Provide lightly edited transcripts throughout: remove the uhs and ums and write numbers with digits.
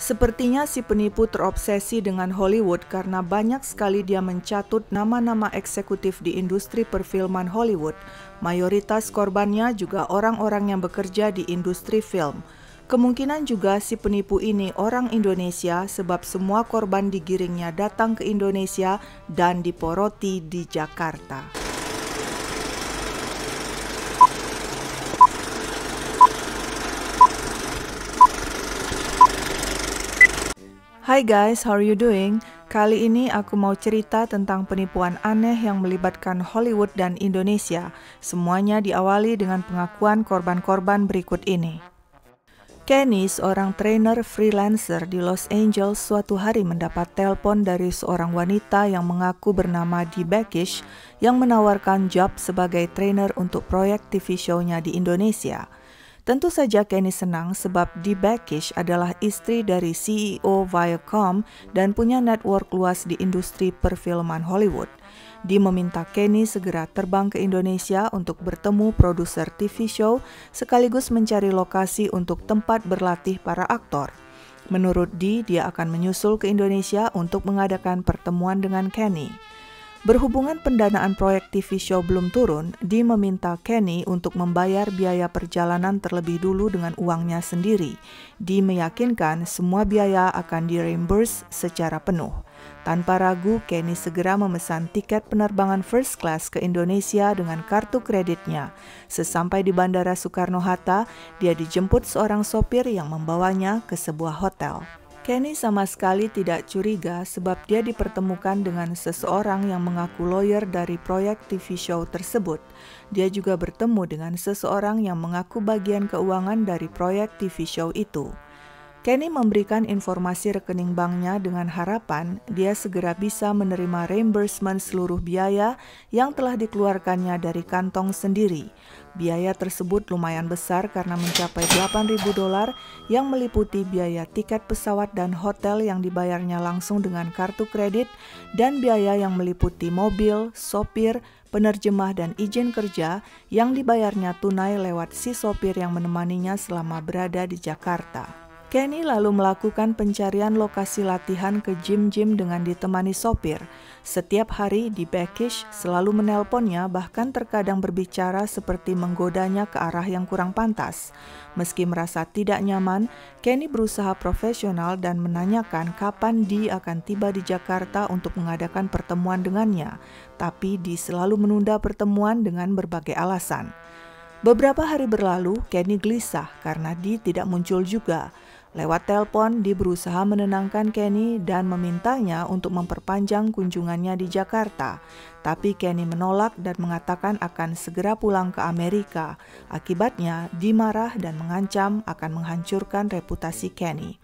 Sepertinya si penipu terobsesi dengan Hollywood karena banyak sekali dia mencatut nama-nama eksekutif di industri perfilman Hollywood. Mayoritas korbannya juga orang-orang yang bekerja di industri film. Kemungkinan juga si penipu ini orang Indonesia sebab semua korban digiringnya datang ke Indonesia dan diporoti di Jakarta. Hai guys, how are you doing? Kali ini aku mau cerita tentang penipuan aneh yang melibatkan Hollywood dan Indonesia. Semuanya diawali dengan pengakuan korban-korban berikut ini. Kenny, seorang trainer freelancer di Los Angeles, suatu hari mendapat telepon dari seorang wanita yang mengaku bernama Dee Bakish yang menawarkan job sebagai trainer untuk proyek TV show-nya di Indonesia. Tentu saja Kenny senang sebab Dee Bakish adalah istri dari CEO Viacom dan punya network luas di industri perfilman Hollywood. Dee meminta Kenny segera terbang ke Indonesia untuk bertemu produser TV show sekaligus mencari lokasi untuk tempat berlatih para aktor. Menurut Dee, dia akan menyusul ke Indonesia untuk mengadakan pertemuan dengan Kenny. Berhubungan pendanaan proyek TV show belum turun, Dee meminta Kenny untuk membayar biaya perjalanan terlebih dulu dengan uangnya sendiri. Dee meyakinkan semua biaya akan di-reimburse secara penuh. Tanpa ragu, Kenny segera memesan tiket penerbangan first class ke Indonesia dengan kartu kreditnya. Sesampai di Bandara Soekarno-Hatta, dia dijemput seorang sopir yang membawanya ke sebuah hotel. Kenny sama sekali tidak curiga sebab dia dipertemukan dengan seseorang yang mengaku lawyer dari proyek TV show tersebut. Dia juga bertemu dengan seseorang yang mengaku bagian keuangan dari proyek TV show itu. Kenny memberikan informasi rekening banknya dengan harapan dia segera bisa menerima reimbursement seluruh biaya yang telah dikeluarkannya dari kantong sendiri. Biaya tersebut lumayan besar karena mencapai $8.000 yang meliputi biaya tiket pesawat dan hotel yang dibayarnya langsung dengan kartu kredit dan biaya yang meliputi mobil, sopir, penerjemah dan izin kerja yang dibayarnya tunai lewat si sopir yang menemaninya selama berada di Jakarta. Kenny lalu melakukan pencarian lokasi latihan ke gym-gym dengan ditemani sopir. Setiap hari Dee Bakish selalu menelponnya, bahkan terkadang berbicara seperti menggodanya ke arah yang kurang pantas. Meski merasa tidak nyaman, Kenny berusaha profesional dan menanyakan kapan Dee akan tiba di Jakarta untuk mengadakan pertemuan dengannya. Tapi Dee selalu menunda pertemuan dengan berbagai alasan. Beberapa hari berlalu, Kenny gelisah karena Dee tidak muncul juga. Lewat telepon, Dee berusaha menenangkan Kenny dan memintanya untuk memperpanjang kunjungannya di Jakarta. Tapi Kenny menolak dan mengatakan akan segera pulang ke Amerika. Akibatnya, Dee marah dan mengancam akan menghancurkan reputasi Kenny.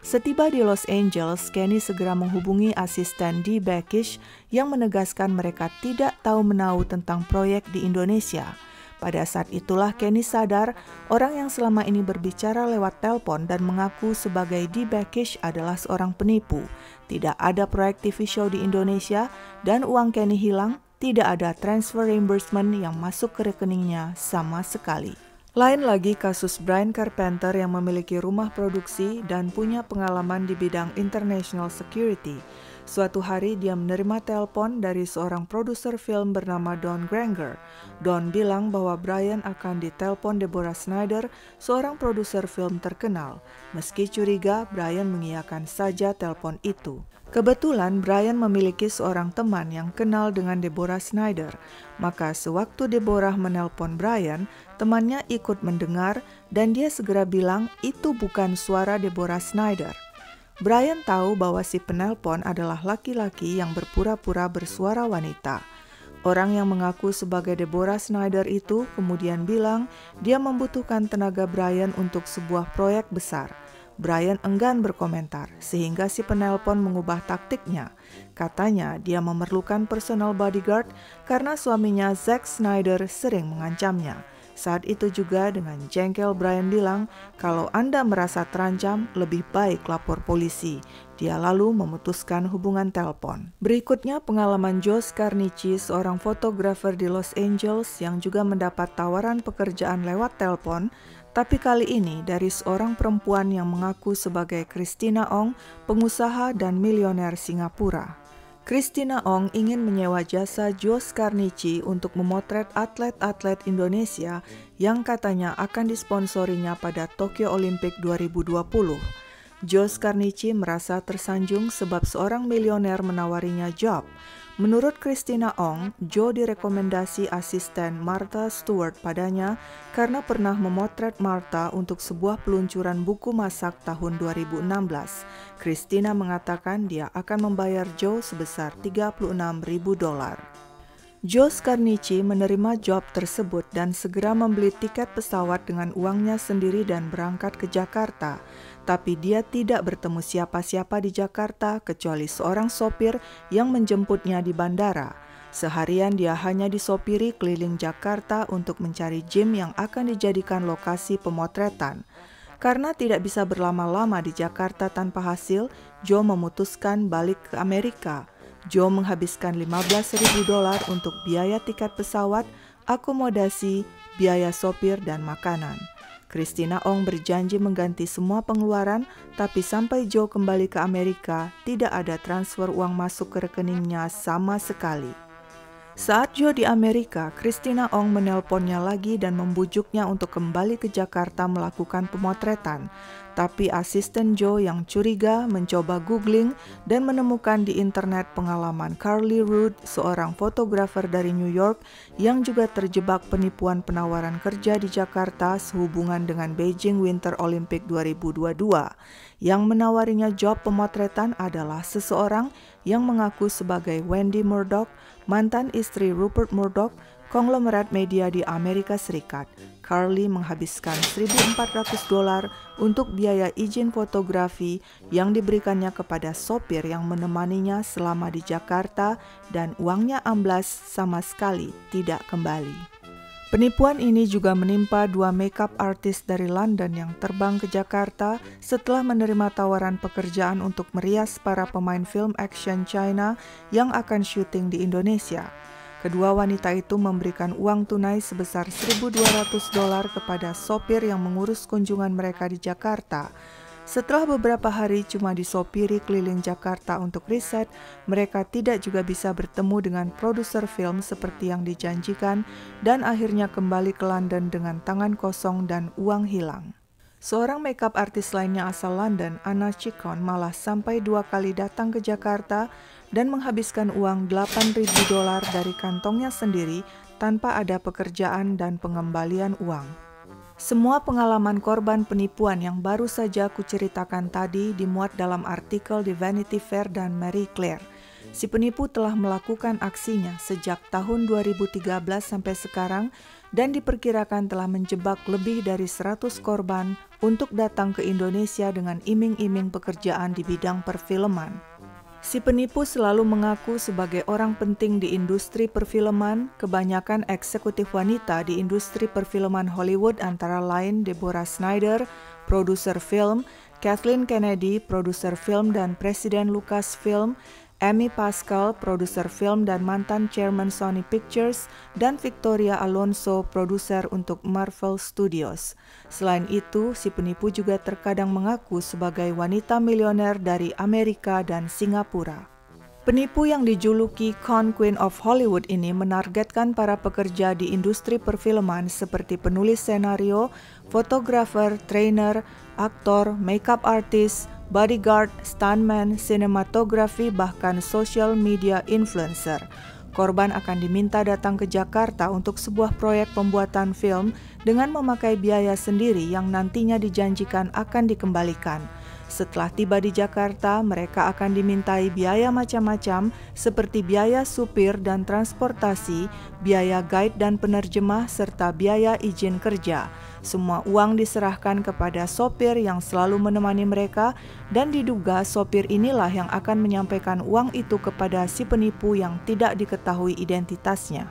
Setiba di Los Angeles, Kenny segera menghubungi asisten Dee Bakish yang menegaskan mereka tidak tahu menahu tentang proyek di Indonesia. Pada saat itulah Kenny sadar orang yang selama ini berbicara lewat telepon dan mengaku sebagai Dee Bakish adalah seorang penipu. Tidak ada proyek TV show di Indonesia dan uang Kenny hilang, tidak ada transfer reimbursement yang masuk ke rekeningnya sama sekali. Lain lagi kasus Brian Carpenter yang memiliki rumah produksi dan punya pengalaman di bidang international security. Suatu hari dia menerima telepon dari seorang produser film bernama Don Granger. Don bilang bahwa Brian akan ditelepon Deborah Snyder, seorang produser film terkenal. Meski curiga, Brian mengiyakan saja telepon itu. Kebetulan Brian memiliki seorang teman yang kenal dengan Deborah Snyder. Maka sewaktu Deborah menelpon Brian, temannya ikut mendengar dan dia segera bilang itu bukan suara Deborah Snyder. Brian tahu bahwa si penelpon adalah laki-laki yang berpura-pura bersuara wanita. Orang yang mengaku sebagai Deborah Snyder itu kemudian bilang dia membutuhkan tenaga Brian untuk sebuah proyek besar. Brian enggan berkomentar, sehingga si penelpon mengubah taktiknya. Katanya dia memerlukan personal bodyguard karena suaminya Zack Snyder sering mengancamnya. Saat itu juga dengan jengkel Brian bilang, kalau Anda merasa terancam, lebih baik lapor polisi. Dia lalu memutuskan hubungan telepon. Berikutnya pengalaman Josh Carnici, seorang fotografer di Los Angeles yang juga mendapat tawaran pekerjaan lewat telepon. Tapi kali ini dari seorang perempuan yang mengaku sebagai Christina Ong, pengusaha dan milioner Singapura. Christina Ong ingin menyewa jasa Joe Scarnici untuk memotret atlet-atlet Indonesia yang katanya akan disponsorinya pada Tokyo Olympic 2020. Joe Scarnici merasa tersanjung sebab seorang milioner menawarinya job. Menurut Christina Ong, Joe direkomendasi asisten Martha Stewart padanya karena pernah memotret Martha untuk sebuah peluncuran buku masak tahun 2016. Christina mengatakan dia akan membayar Joe sebesar $36.000. Joe Scarnici menerima job tersebut dan segera membeli tiket pesawat dengan uangnya sendiri dan berangkat ke Jakarta. Tapi dia tidak bertemu siapa-siapa di Jakarta kecuali seorang sopir yang menjemputnya di bandara. Seharian dia hanya disopiri keliling Jakarta untuk mencari gym yang akan dijadikan lokasi pemotretan. Karena tidak bisa berlama-lama di Jakarta tanpa hasil, Joe memutuskan balik ke Amerika. Joe menghabiskan $15.000 untuk biaya tiket pesawat, akomodasi, biaya sopir, dan makanan. Christina Ong berjanji mengganti semua pengeluaran, tapi sampai Joe kembali ke Amerika, tidak ada transfer uang masuk ke rekeningnya sama sekali. Saat Joe di Amerika, Christina Ong menelponnya lagi dan membujuknya untuk kembali ke Jakarta melakukan pemotretan. Tapi asisten Joe yang curiga mencoba googling dan menemukan di internet pengalaman Carly Rood, seorang fotografer dari New York yang juga terjebak penipuan penawaran kerja di Jakarta sehubungan dengan Beijing Winter Olympic 2022. Yang menawarinya job pemotretan adalah seseorang yang mengaku sebagai Wendy Murdoch, mantan istri Rupert Murdoch, konglomerat media di Amerika Serikat. Carly menghabiskan $1.400 untuk biaya izin fotografi yang diberikannya kepada sopir yang menemaninya selama di Jakarta dan uangnya amblas sama sekali tidak kembali. Penipuan ini juga menimpa 2 makeup artist dari London yang terbang ke Jakarta setelah menerima tawaran pekerjaan untuk merias para pemain film action China yang akan syuting di Indonesia. Kedua wanita itu memberikan uang tunai sebesar $1.200 kepada sopir yang mengurus kunjungan mereka di Jakarta. Setelah beberapa hari cuma disopiri keliling Jakarta untuk riset, mereka tidak juga bisa bertemu dengan produser film seperti yang dijanjikan dan akhirnya kembali ke London dengan tangan kosong dan uang hilang. Seorang makeup artis lainnya asal London, Anna Chikon, malah sampai 2 kali datang ke Jakarta dan menghabiskan uang $8.000 dari kantongnya sendiri tanpa ada pekerjaan dan pengembalian uang. Semua pengalaman korban penipuan yang baru saja kuceritakan tadi dimuat dalam artikel di Vanity Fair dan Marie Claire. Si penipu telah melakukan aksinya sejak tahun 2013 sampai sekarang dan diperkirakan telah menjebak lebih dari 100 korban untuk datang ke Indonesia dengan iming-iming pekerjaan di bidang perfilman. Si penipu selalu mengaku sebagai orang penting di industri perfilman, kebanyakan eksekutif wanita di industri perfilman Hollywood antara lain Deborah Snyder, produser film, Kathleen Kennedy, produser film dan Presiden Lucasfilm, Amy Pascal, produser film dan mantan chairman Sony Pictures, dan Victoria Alonso, produser untuk Marvel Studios. Selain itu, si penipu juga terkadang mengaku sebagai wanita milioner dari Amerika dan Singapura. Penipu yang dijuluki Con Queen of Hollywood ini menargetkan para pekerja di industri perfilman seperti penulis senario, fotografer, trainer, aktor, makeup artist, bodyguard, stuntman, sinematografi, bahkan social media influencer. Korban akan diminta datang ke Jakarta untuk sebuah proyek pembuatan film dengan memakai biaya sendiri yang nantinya dijanjikan akan dikembalikan. Setelah tiba di Jakarta, mereka akan dimintai biaya macam-macam seperti biaya supir dan transportasi, biaya guide dan penerjemah, serta biaya izin kerja. Semua uang diserahkan kepada sopir yang selalu menemani mereka dan diduga sopir inilah yang akan menyampaikan uang itu kepada si penipu yang tidak diketahui identitasnya.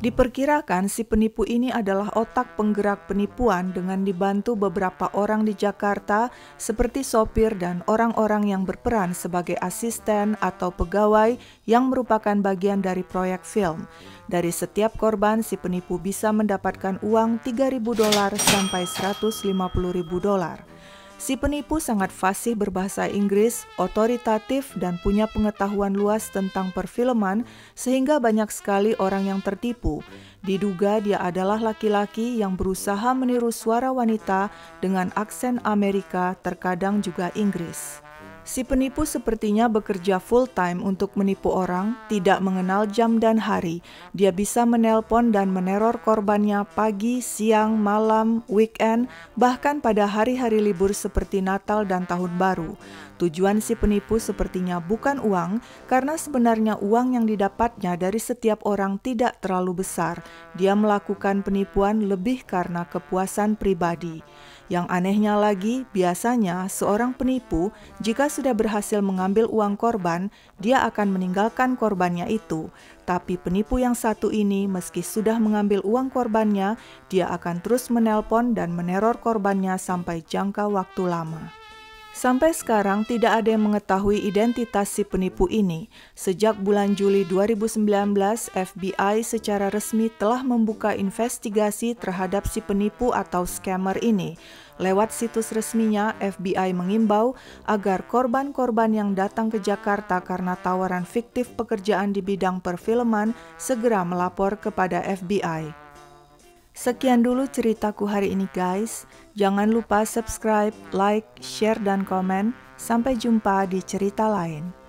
Diperkirakan si penipu ini adalah otak penggerak penipuan dengan dibantu beberapa orang di Jakarta seperti sopir dan orang-orang yang berperan sebagai asisten atau pegawai yang merupakan bagian dari proyek film. Dari setiap korban, si penipu bisa mendapatkan uang $3.000 sampai $150.000. Si penipu sangat fasih berbahasa Inggris, otoritatif, dan punya pengetahuan luas tentang perfilman sehingga banyak sekali orang yang tertipu. Diduga dia adalah laki-laki yang berusaha meniru suara wanita dengan aksen Amerika, terkadang juga Inggris. Si penipu sepertinya bekerja full-time untuk menipu orang, tidak mengenal jam dan hari. Dia bisa menelpon dan meneror korbannya pagi, siang, malam, weekend, bahkan pada hari-hari libur seperti Natal dan Tahun Baru. Tujuan si penipu sepertinya bukan uang, karena sebenarnya uang yang didapatnya dari setiap orang tidak terlalu besar. Dia melakukan penipuan lebih karena kepuasan pribadi. Yang anehnya lagi, biasanya seorang penipu jika sudah berhasil mengambil uang korban, dia akan meninggalkan korbannya itu. Tapi penipu yang satu ini, meski sudah mengambil uang korbannya, dia akan terus menelpon dan meneror korbannya sampai jangka waktu lama. Sampai sekarang tidak ada yang mengetahui identitas si penipu ini. Sejak bulan Juli 2019, FBI secara resmi telah membuka investigasi terhadap si penipu atau scammer ini. Lewat situs resminya, FBI mengimbau agar korban-korban yang datang ke Jakarta karena tawaran fiktif pekerjaan di bidang perfilman segera melapor kepada FBI. Sekian dulu ceritaku hari ini guys. Jangan lupa subscribe, like, share, dan komen. Sampai jumpa di cerita lain.